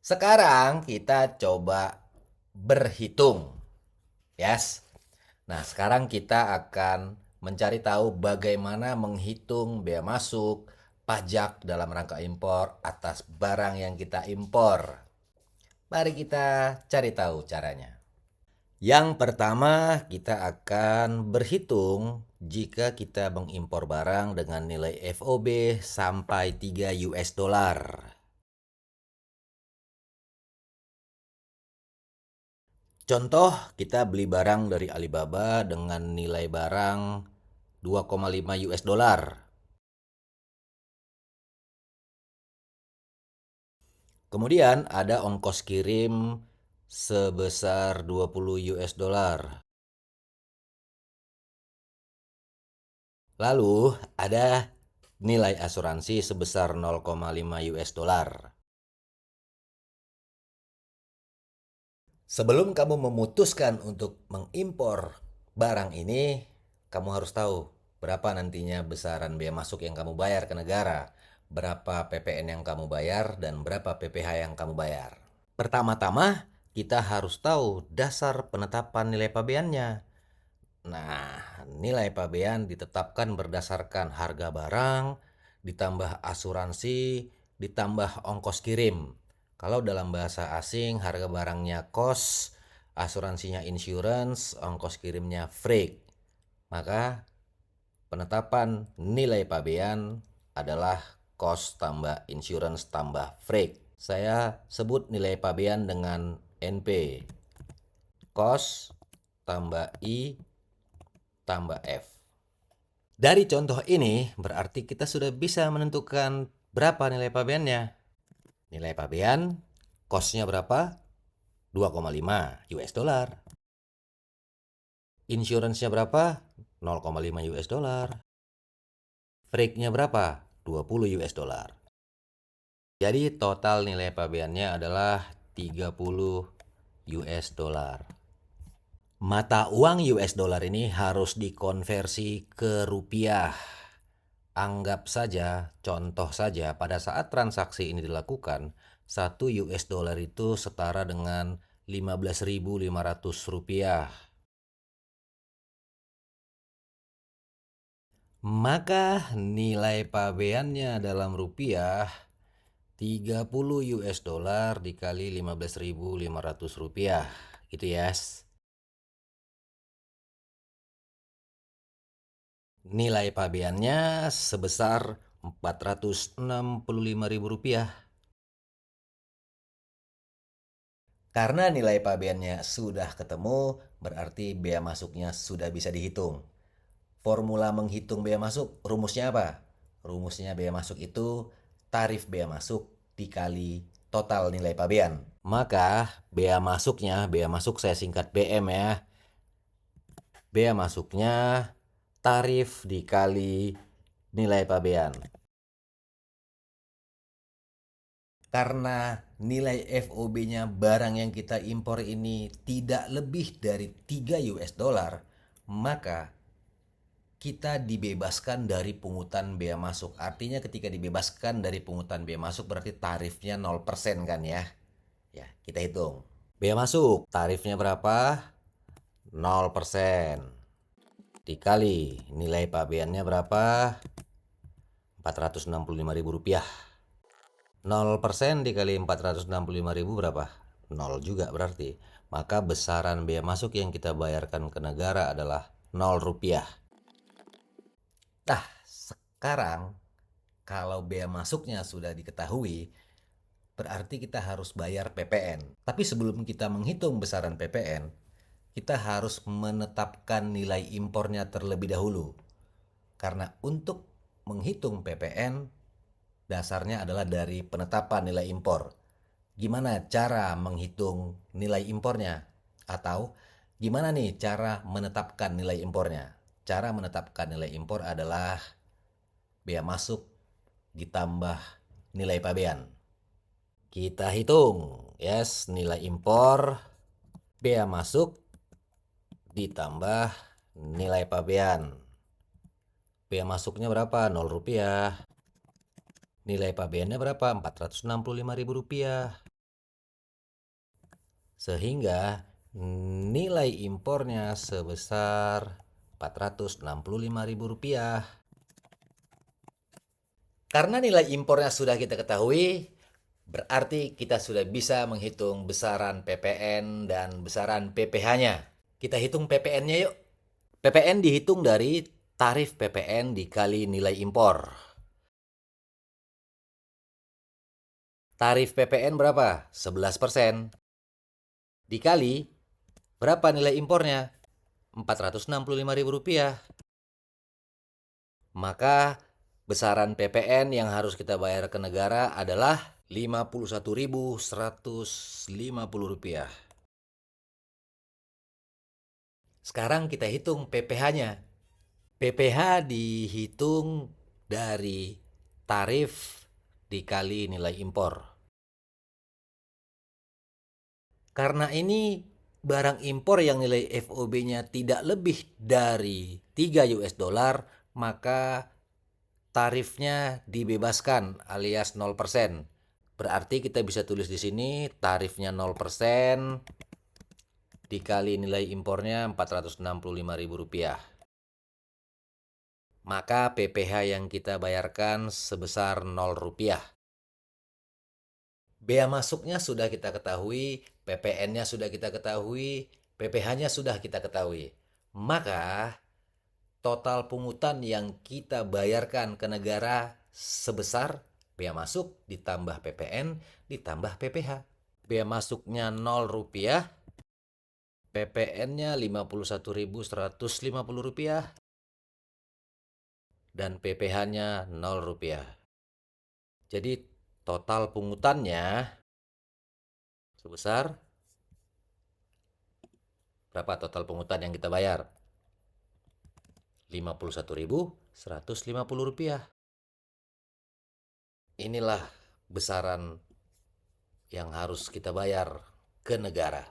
Sekarang kita coba berhitung. Yes. Nah, sekarang kita akan mencari tahu bagaimana menghitung bea masuk, pajak dalam rangka impor atas barang yang kita impor. Mari kita cari tahu caranya. Yang pertama, kita akan berhitung jika kita mengimpor barang dengan nilai FOB sampai 3 US dollar. Contoh, kita beli barang dari Alibaba dengan nilai barang 2,5 US dollar. Kemudian ada ongkos kirim sebesar 20 US dollar. Lalu ada nilai asuransi sebesar 0,5 US dollar. Sebelum kamu memutuskan untuk mengimpor barang ini, kamu harus tahu berapa nantinya besaran bea masuk yang kamu bayar ke negara, berapa PPN yang kamu bayar, dan berapa PPh yang kamu bayar. Pertama-tama, kita harus tahu dasar penetapan nilai pabeannya. Nah, nilai pabean ditetapkan berdasarkan harga barang, ditambah asuransi, ditambah ongkos kirim. Kalau dalam bahasa asing, harga barangnya cost, asuransinya insurance, ongkos kirimnya freight. Maka penetapan nilai pabean adalah cost tambah insurance tambah freight. Saya sebut nilai pabean dengan NP. Cost tambah I tambah F. Dari contoh ini, berarti kita sudah bisa menentukan berapa nilai pabeannya. Nilai pabean, cost-nya berapa? 2,5 US dollar. Insurance-nya berapa? 0,5 US dollar. Freight-nya berapa? 20 US dollar. Jadi total nilai pabeannya adalah 30 US dollar. Mata uang US dollar ini harus dikonversi ke rupiah. Anggap saja, contoh saja, pada saat transaksi ini dilakukan, 1 US dollar itu setara dengan 15.500 rupiah. Maka nilai pabeannya dalam rupiah 30 US dollar dikali 15.500 rupiah. Gitu ya. Nilai pabeannya sebesar 465.000 rupiah. Karena nilai pabeannya sudah ketemu, berarti bea masuknya sudah bisa dihitung. Formula menghitung bea masuk, rumusnya apa? Rumusnya bea masuk itu tarif bea masuk dikali total nilai pabean. Maka bea masuk saya singkat BM ya. Bea masuknya tarif dikali nilai pabean. Karena nilai FOB-nya barang yang kita impor ini tidak lebih dari 3 US dollar, maka kita dibebaskan dari pungutan bea masuk. Artinya ketika dibebaskan dari pungutan bea masuk berarti tarifnya 0% kan ya. Ya, kita hitung. Bea masuk, tarifnya berapa? 0%. Dikali nilai pabeannya berapa? 465.000 rupiah. 0% dikali 465.000 berapa? 0 juga berarti. Maka besaran bea masuk yang kita bayarkan ke negara adalah 0 rupiah. Nah, sekarang kalau bea masuknya sudah diketahui, berarti kita harus bayar PPN. Tapi sebelum kita menghitung besaran PPN, kita harus menetapkan nilai impornya terlebih dahulu. Karena untuk menghitung PPN, dasarnya adalah dari penetapan nilai impor. Gimana cara menghitung nilai impornya? Atau gimana nih cara menetapkan nilai impornya? Cara menetapkan nilai impor adalah bea masuk ditambah nilai pabean. Kita hitung, yes, nilai impor, bea masuk ditambah nilai pabean. Bea masuknya berapa? 0 rupiah. Nilai pabeannya berapa? 465.000 rupiah. Sehingga nilai impornya sebesar Rp465.000. Karena nilai impornya sudah kita ketahui, berarti kita sudah bisa menghitung besaran PPN dan besaran PPh-nya. Kita hitung PPN-nya yuk. PPN dihitung dari tarif PPN dikali nilai impor. Tarif PPN berapa? 11%. Dikali berapa nilai impornya? Rp465.000. Maka besaran PPN yang harus kita bayar ke negara adalah Rp51.150. Sekarang kita hitung PPh-nya. PPh dihitung dari tarif dikali nilai impor. Karena ini barang impor yang nilai FOB-nya tidak lebih dari 3 US dollar, maka tarifnya dibebaskan alias 0%. Berarti kita bisa tulis di sini tarifnya 0% dikali nilai impornya Rp465.000. Maka PPh yang kita bayarkan sebesar Rp0. Bea masuknya sudah kita ketahui, PPN-nya sudah kita ketahui, PPh-nya sudah kita ketahui. Maka total pungutan yang kita bayarkan ke negara sebesar bea masuk ditambah PPN ditambah PPh. Bea masuknya Rp0, PPN-nya Rp51.150 dan PPh-nya Rp0. Jadi total pungutannya sebesar berapa total pungutan yang kita bayar? Rp51.150. Inilah besaran yang harus kita bayar ke negara.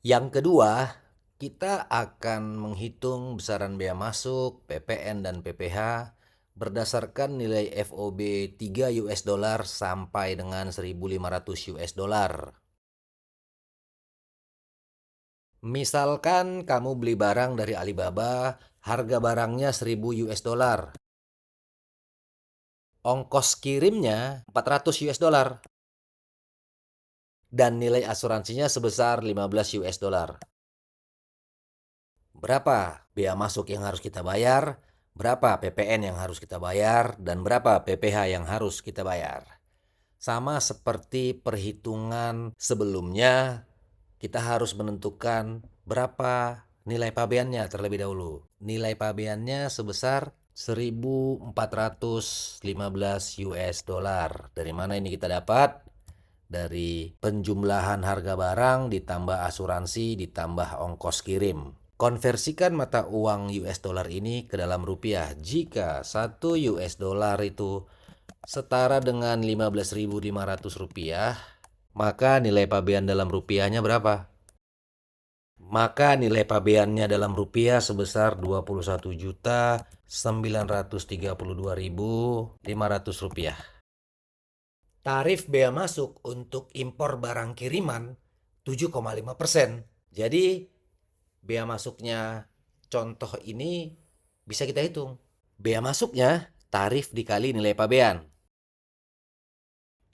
Yang kedua, kita akan menghitung besaran bea masuk, PPN dan PPh berdasarkan nilai FOB 3 US dollar sampai dengan 1.500 US dollar. Misalkan kamu beli barang dari Alibaba, harga barangnya 1.000 US dollar. Ongkos kirimnya 400 US dollar. Dan nilai asuransinya sebesar 15 US dollar. Berapa bea masuk yang harus kita bayar? Berapa PPN yang harus kita bayar? Dan berapa PPh yang harus kita bayar? Sama seperti perhitungan sebelumnya, kita harus menentukan berapa nilai pabeannya terlebih dahulu. Nilai pabeannya sebesar 1.415 US dollar. Dari mana ini kita dapat? Dari penjumlahan harga barang ditambah asuransi ditambah ongkos kirim. Konversikan mata uang US dollar ini ke dalam rupiah. Jika 1 US dollar itu setara dengan 15.500 rupiah, maka nilai pabean dalam rupiahnya berapa? Maka nilai pabeannya dalam rupiah sebesar 21.932.500 rupiah. Tarif bea masuk untuk impor barang kiriman 7,5%. Jadi bea masuknya contoh ini bisa kita hitung. Bea masuknya tarif dikali nilai pabean.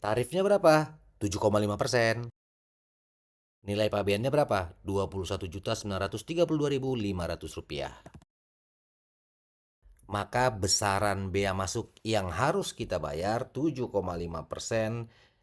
Tarifnya berapa? 7,5%. Nilai pabeannya berapa? Rp21.932.500. Maka besaran bea masuk yang harus kita bayar 7,5%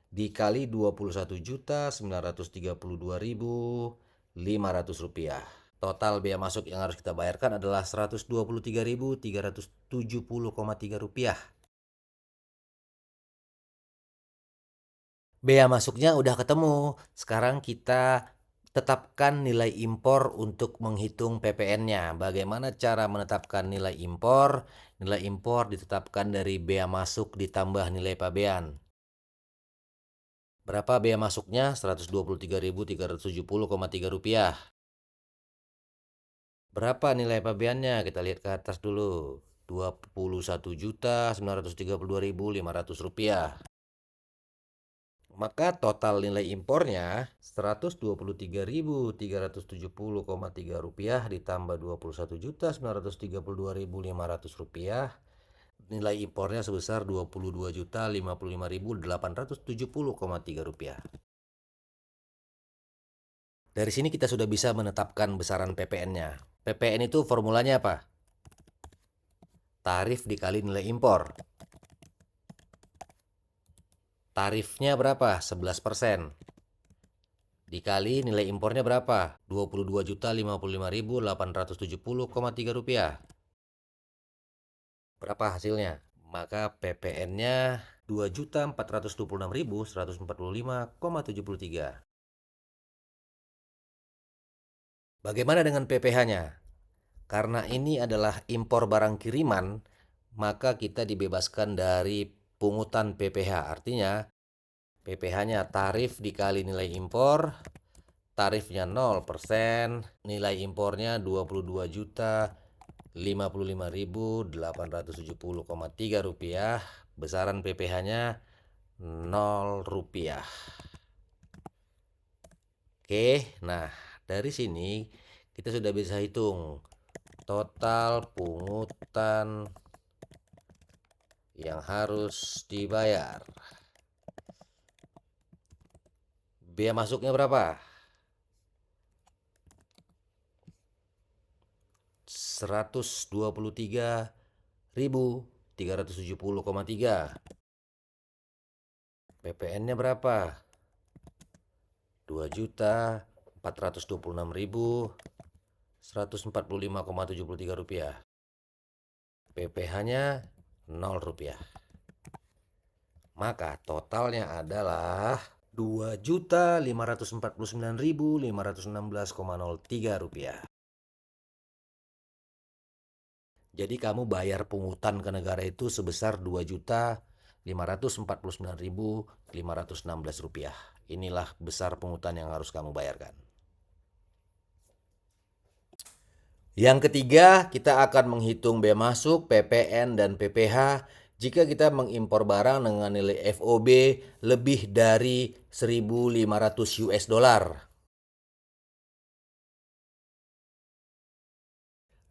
dikali Rp21.932.500. Total bea masuk yang harus kita bayarkan adalah Rp123.370,3. Bea masuknya udah ketemu. Sekarang kita tetapkan nilai impor untuk menghitung PPN-nya. Bagaimana cara menetapkan nilai impor? Nilai impor ditetapkan dari bea masuk ditambah nilai pabean. Berapa bea masuknya? Rp123.370,3. Berapa nilai pabeannya? Kita lihat ke atas dulu. Rp21.932.500. Maka total nilai impornya 123.370,3 rupiah ditambah 21.932.500 rupiah. Nilai impornya sebesar 22.055.870,3 rupiah. Dari sini kita sudah bisa menetapkan besaran PPN-nya. PPN itu formulanya apa? Tarif dikali nilai impor. Tarifnya berapa? 11%. Dikali nilai impornya berapa? 22.055.870,3 rupiah. Berapa hasilnya? Maka PPN-nya 2.426.145,73. Bagaimana dengan PPh-nya? Karena ini adalah impor barang kiriman, maka kita dibebaskan dari pungutan PPh. Artinya PPh-nya tarif dikali nilai impor, tarifnya 0%, nilai impornya 22.055.870,3 rupiah, besaran PPh-nya 0 rupiah. Oke, nah dari sini kita sudah bisa hitung total pungutan yang harus dibayar. Biaya masuknya berapa? 123.370,3. PPN-nya berapa? 2.426.145,73 rupiah. PPh-nya 0 rupiah. Maka totalnya adalah 2.549.516,03 rupiah. Jadi kamu bayar pungutan ke negara itu sebesar 2.549.516 rupiah. Inilah besar pungutan yang harus kamu bayarkan. Yang ketiga, kita akan menghitung bea masuk, PPN, dan PPh jika kita mengimpor barang dengan nilai FOB lebih dari 1.500 US dollar.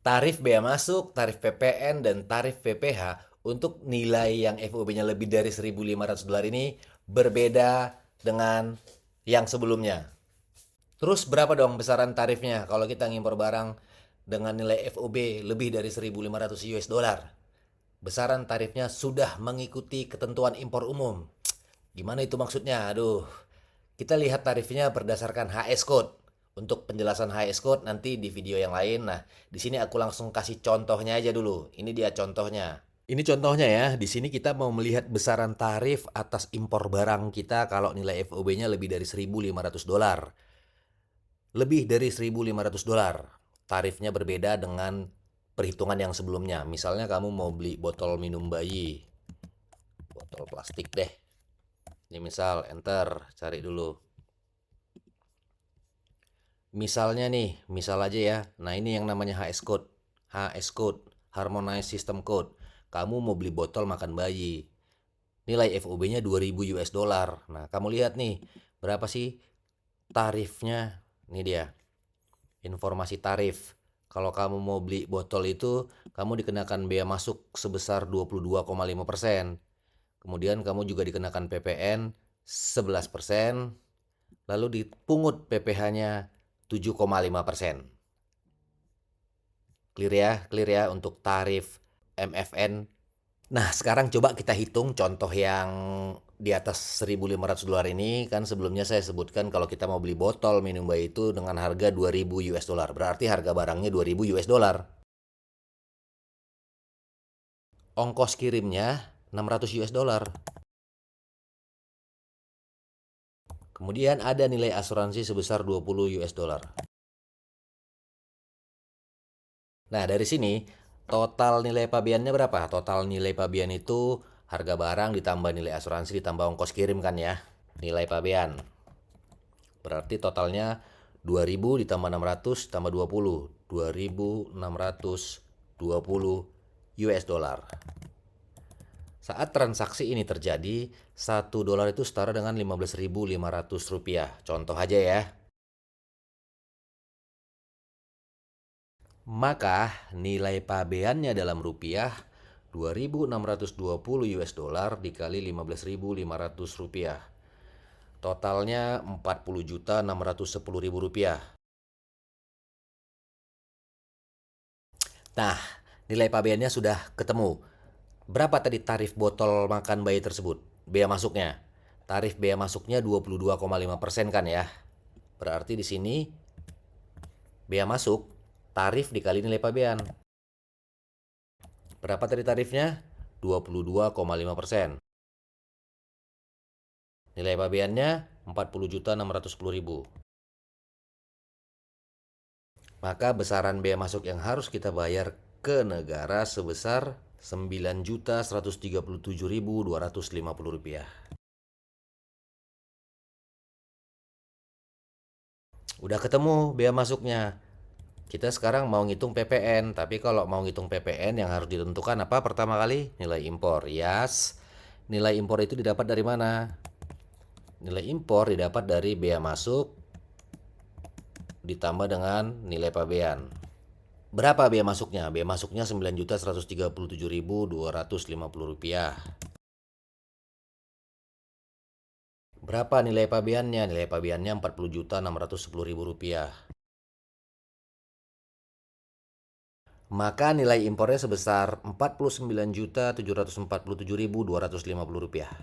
Tarif bea masuk, tarif PPN, dan tarif PPh untuk nilai yang FOB-nya lebih dari 1.500 dolar ini berbeda dengan yang sebelumnya. Terus berapa dong besaran tarifnya kalau kita ngimpor barang dengan nilai FOB lebih dari 1.500 US dollar? Besaran tarifnya sudah mengikuti ketentuan impor umum. Gimana itu maksudnya? Aduh, kita lihat tarifnya berdasarkan HS code. Untuk penjelasan HS code nanti di video yang lain. Nah, di sini aku langsung kasih contohnya aja dulu. Ini dia contohnya. Ini contohnya ya. Di sini kita mau melihat besaran tarif atas impor barang kita kalau nilai FOB-nya lebih dari 1.500 dolar. Lebih dari 1.500 dolar. Tarifnya berbeda dengan perhitungan yang sebelumnya. Misalnya kamu mau beli botol minum bayi. Botol plastik deh. Ini misal, enter, cari dulu. Misalnya nih, misal aja ya. Nah, ini yang namanya HS code. HS code, Harmonized System Code. Kamu mau beli botol makan bayi. Nilai FOB-nya 2.000 US dollar. Nah, kamu lihat nih, berapa sih tarifnya? Ini dia. Informasi tarif. Kalau kamu mau beli botol itu, kamu dikenakan bea masuk sebesar 22,5%. Kemudian kamu juga dikenakan PPN 11%. Lalu dipungut PPh-nya 7,5%. Clear ya untuk tarif MFN. Nah, sekarang coba kita hitung contoh yang di atas 1.500 dolar ini. Kan sebelumnya saya sebutkan kalau kita mau beli botol minum bayi itu dengan harga 2.000 US dollar. Berarti harga barangnya 2.000 US dollar. Ongkos kirimnya 600 US dollar. Kemudian ada nilai asuransi sebesar 20 US dollar. Nah, dari sini total nilai pabeannya berapa? Total nilai pabean itu harga barang ditambah nilai asuransi ditambah ongkos kirim kan ya. Nilai pabean. Berarti totalnya 2.000 ditambah 600 tambah 20. 2.620 US dollar. Saat transaksi ini terjadi, 1 dolar itu setara dengan 15.500 rupiah. Contoh aja ya. Maka nilai pabeannya dalam rupiah 2.620 US dollar dikali 15.500 rupiah. Totalnya 40.610.000 rupiah. Nah, nilai pabeannya sudah ketemu. Berapa tadi tarif botol makan bayi tersebut? Bea masuknya. Tarif bea masuknya 22,5% kan ya. Berarti di sini bea masuk tarif dikali nilai pabean. Berapa tadi tarifnya? 22,5%. Nilai pabeannya 40.610.000. Maka besaran bea masuk yang harus kita bayar ke negara sebesar 9.137.250 rupiah. Udah ketemu bea masuknya. Kita sekarang mau ngitung PPN, tapi kalau mau ngitung PPN yang harus ditentukan apa pertama kali? Nilai impor. Yes. Nilai impor itu didapat dari mana? Nilai impor didapat dari bea masuk ditambah dengan nilai pabean. Berapa bea masuknya? Bea masuknya 9.137.250 rupiah. Berapa nilai pabeannya? Nilai pabeannya 40.610.000 rupiah. Maka nilai impornya sebesar 49.747.250 rupiah.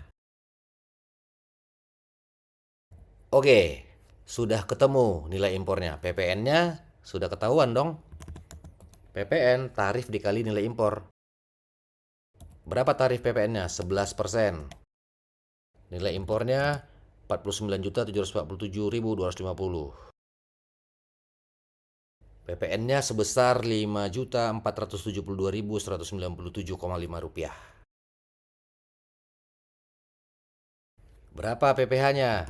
Oke, sudah ketemu nilai impornya. PPN-nya sudah ketahuan dong. PPN tarif dikali nilai impor. Berapa tarif PPN-nya? 11%. Nilai impornya 49.747.250. PPN-nya sebesar 5.472.197,5 rupiah. Berapa PPh-nya?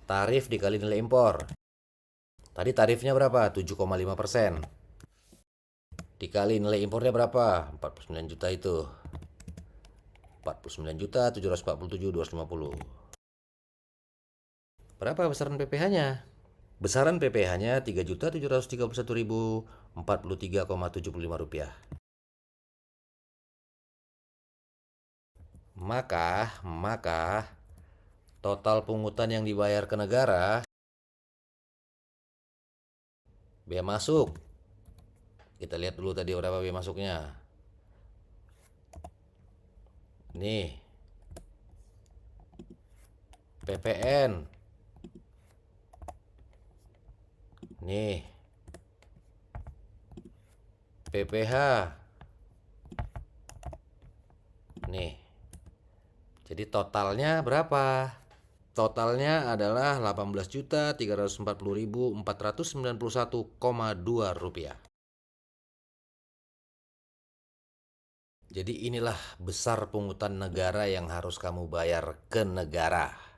Tarif dikali nilai impor. Tadi tarifnya berapa? 7,5%. Dikali nilai impornya berapa? 49 juta itu. 49.747.250. Berapa besaran PPh-nya? Besaran PPh-nya 3.731.043,75 rupiah. Maka total pungutan yang dibayar ke negara bea masuk. Kita lihat dulu tadi berapa bea masuknya. Nih. PPN. Nih. PPh. Nih. Jadi totalnya berapa? Totalnya adalah 18.340.491,2 rupiah. Jadi inilah besar pungutan negara yang harus kamu bayar ke negara.